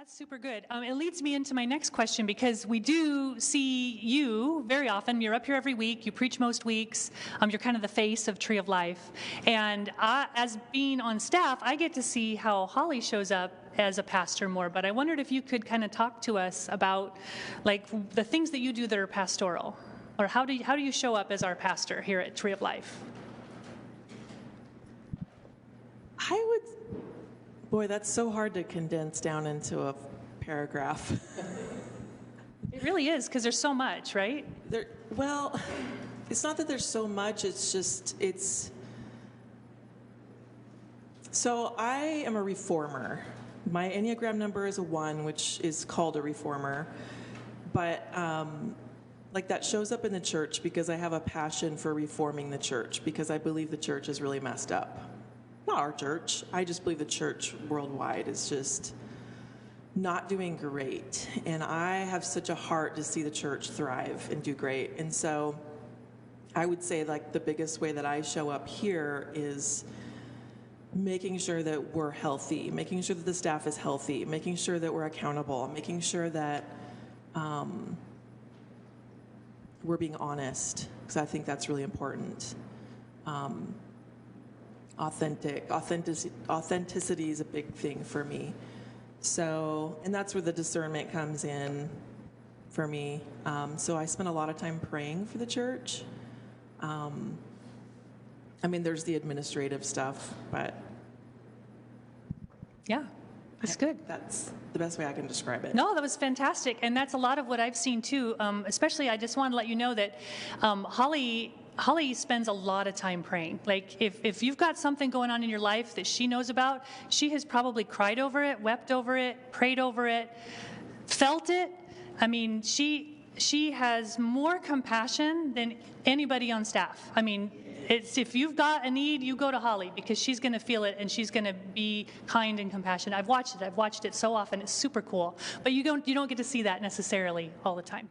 That's super good. It leads me into my next question, because we do see you very often. You're up here every week. You preach most weeks. You're kind of the face of Tree of Life. And as being on staff, I get to see how Holly shows up as a pastor more. But I wondered if you could kind of talk to us about like the things that you do that are pastoral, or how do you show up as our pastor here at Tree of Life? Boy, that's so hard to condense down into a paragraph. It really is, because there's so much, right? Well, it's not that there's so much, so I am a reformer. My Enneagram number is a 1, which is called a reformer. But like that shows up in the church because I have a passion for reforming the church, because I believe the church is really messed up. Not our church. I just believe the church worldwide is just not doing great. And I have such a heart to see the church thrive and do great. And so I would say like the biggest way that I show up here is making sure that we're healthy, making sure that the staff is healthy, making sure that we're accountable, making sure that we're being honest, because I think that's really important. Authenticity is a big thing for me. So, and that's where the discernment comes in for me. So I spend a lot of time praying for the church. I mean, there's the administrative stuff, but yeah, that's good. That's the best way I can describe it. No, that was fantastic, and that's a lot of what I've seen too. Especially, I just want to let you know that Holly spends a lot of time praying. Like, if you've got something going on in your life that she knows about, she has probably cried over it, wept over it, prayed over it, felt it. I mean, she has more compassion than anybody on staff. I mean, if you've got a need, you go to Holly, because she's going to feel it and she's going to be kind and compassionate. I've watched it so often. It's super cool. But you don't get to see that necessarily all the time.